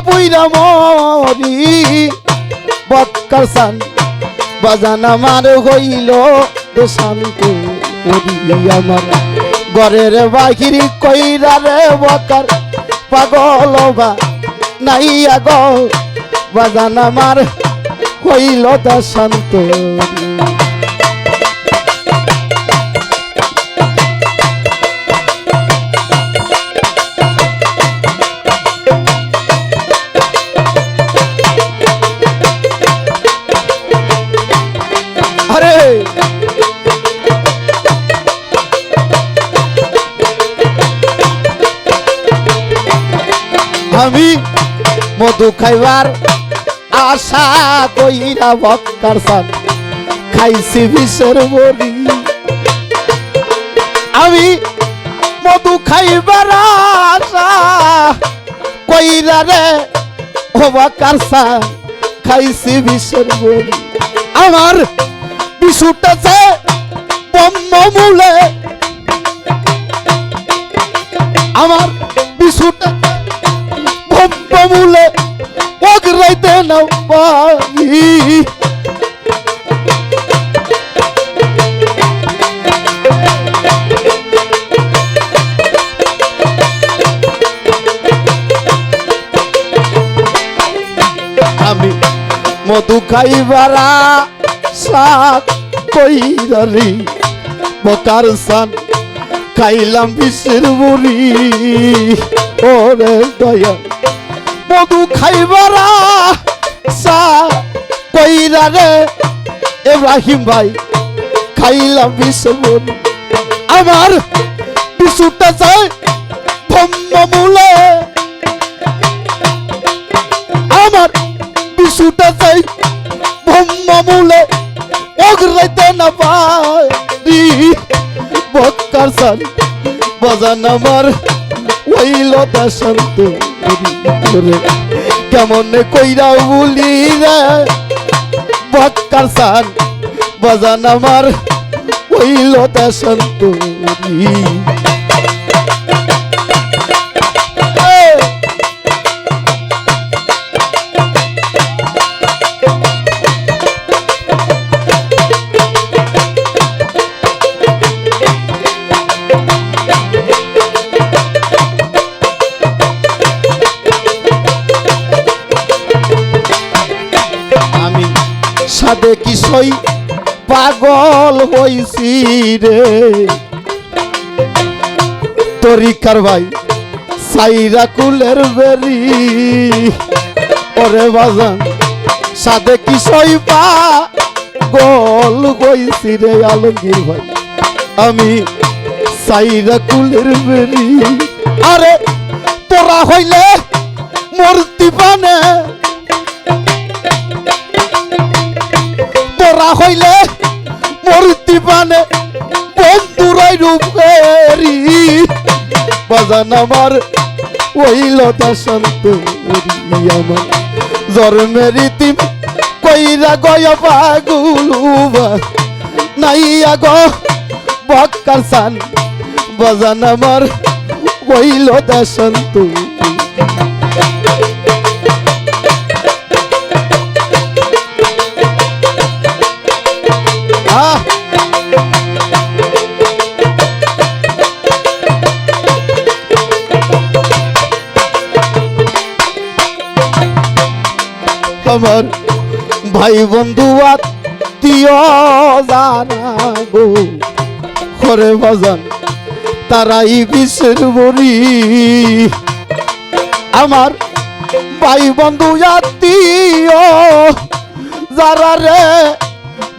পুইরা মরি বক্কার সান বাজান আমার হইল শান্ত আমার ঘরের বাহির কইরা রে বকার পাগল বা নাইয়া গো বাজান আমার হইল শান্ত আমি মধু খাইবার আশা কইরা বক্কার সান খাইছি বিষের বড়ি আমি মধু খাইবার আশা কইরা রে বক্কার সান খাইছি বিষের বড়ি আমার বিশুটাছে ব্রহ্মমূলে আমার বিশুটা ব্রহ্মমূলে অগ্রাইতে না পারি আমি মধু খাইবার শাক কইরারি বকার সান খাইলাম বিষের বুড়ি ওরে দয়া মধু খাইবার শাক কইরা রে ইব্রাহিম ভাই খাইলাম বিষের বুড়ি আমার বিশুটা যায় ব্রহ্মমূলে আমার বিশুটা যায় ব্রহ্মমূলে অগ্রাইতে না পারি বক্কার সান বাজান আমার হইল শান্ত কেমন কইরা বলি রে বক্কার সান বাজান আমার হইল শান্ত সাদে কিসই পাগল হইছি রে তরিকার ভাই সাইরা কুলের বেরি ওরে বাজান সাদে কিসই পাগল হইছি রে আলমগীর ভাই আমি সাইরা কুলের বেরি আরে তোরা হইলে মূর্তি পানে তোরা হইলে মূর্তি পানে বন্ধুরাই রূপেরি বাজান আমার হইল শান্ত আমার জন্মের রীতিম কইরা গয়া পাগুলুবা নাইয়া গো বক্কার সান বাজান আমার হইল শান্ত আমার ভাই বন্ধু আত্মীয় জানা গো করে বাজান তারাই বিষের বড়ি আমার ভাই বন্ধু আত্মীয় যারা রে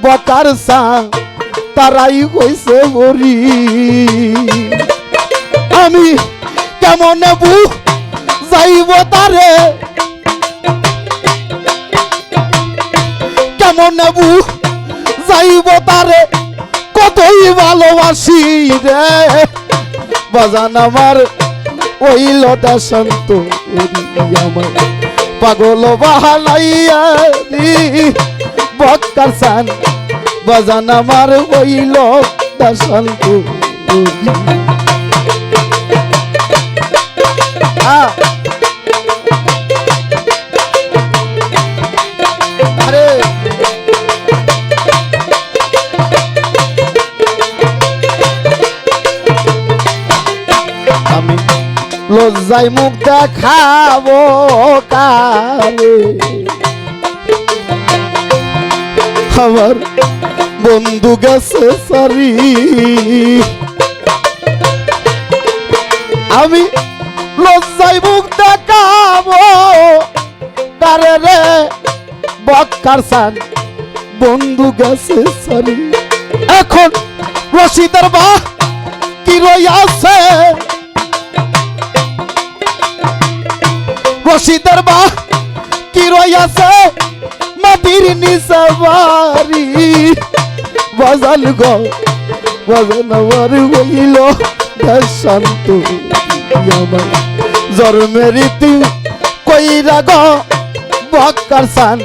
বকার সা তারাই হইছে বড়ি আমি কেমন যাইব তারে কেমন যাইব তারে কতই ভালোবাসি রে বাজান আমার হইল শান্ত আমার পাগল বাহালাইয়া বক্কার সান বাজান আমার হইল শান্ত লজ্জায় মুখ দেখাবো কারে আমার বন্ধু গেছে সারি আমি লজ্জায় মুখ দেখাবো কারে রে বক্কার সান বন্ধু গেছে সারি এখন রশিদের বা কি রইয়াছে রশিদের বা কি রইয়াছে মাটির নিচে বাড়ি বাজাল গো বাজান আমার হইল শান্ত আমার জন্মের রীতি কইরা গো বক্কার সান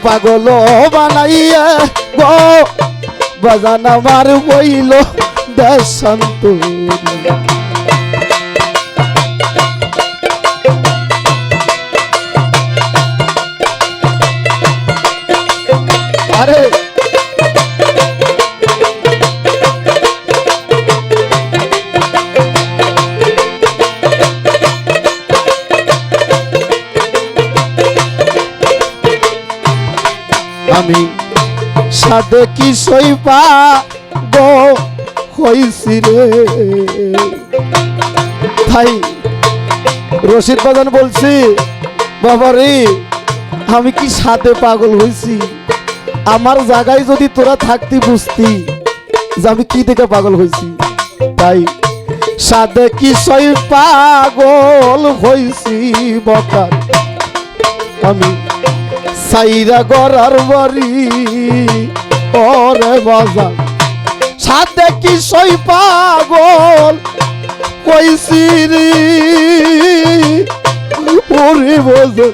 পাগল বানাইয়া গো বাজান আমার হইল শান্ত আরে আমি সাদে কি সইপা গো হইছি রে ভাই রশিদ বাজান বলছি বাবা রে আমি কি সাদে পাগল হইছি আমার জায়গায় যদি তোরা থাকতি বুঝতি যে আমি কি থেকে পাগল হইছি তাই সাদে কি সই পাগল হইছি বকার আমি সাইরা গড়ার বাড়ি ওরে বাজার সাথে কি সই পাগল হইছি রে ওরে বাজার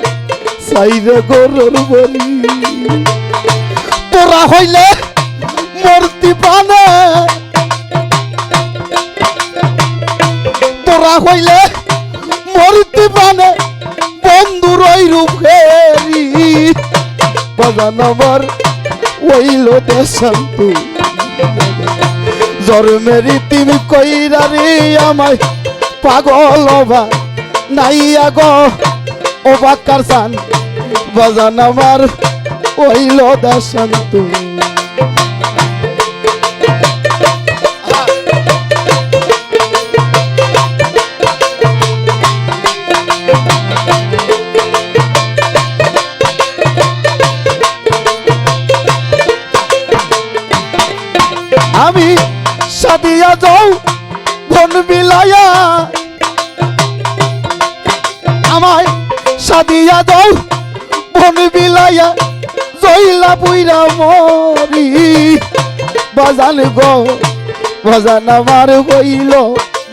সাইরা গড়ার বাড়ি তোরা হইলে মূর্তি পানে তোরা হইলে মূর্তি পানে বন্ধুর ওই রূপেরি বাজান আমার ওইল দেশান্ত জন্মেরি তুমি কইরা রে আমায় পাগল বা নাইয়া গো ও বাক্কার সান বাজান আমার ওইল দেশান্ত আমি সাদিয়া যাও বন বিলায়া আমায় সাদিয়া যাও বন বিলায়া জইলা বুইরা মরি বাজান গো বাজান আমার হইল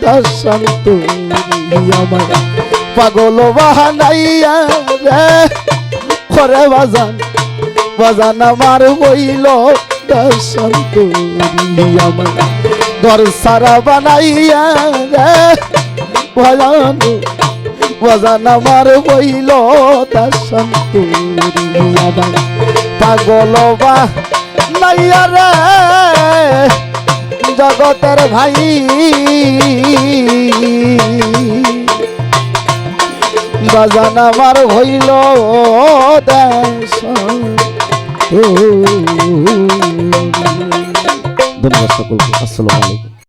দাসান্ত আমার পাগল বাহানাইয়া রে করে বাজান বাজান আমার হইল দাসান্ত আমার ঘর সারা বানাইয়া রে বাজান বাজান আমার হইল দাসান্ত আমার পাগল বা নাইয়া রে জগতের ভাই বাজান আমার হইল ধন্যবাদ সকলকে। আসসালামু আলাইকুম।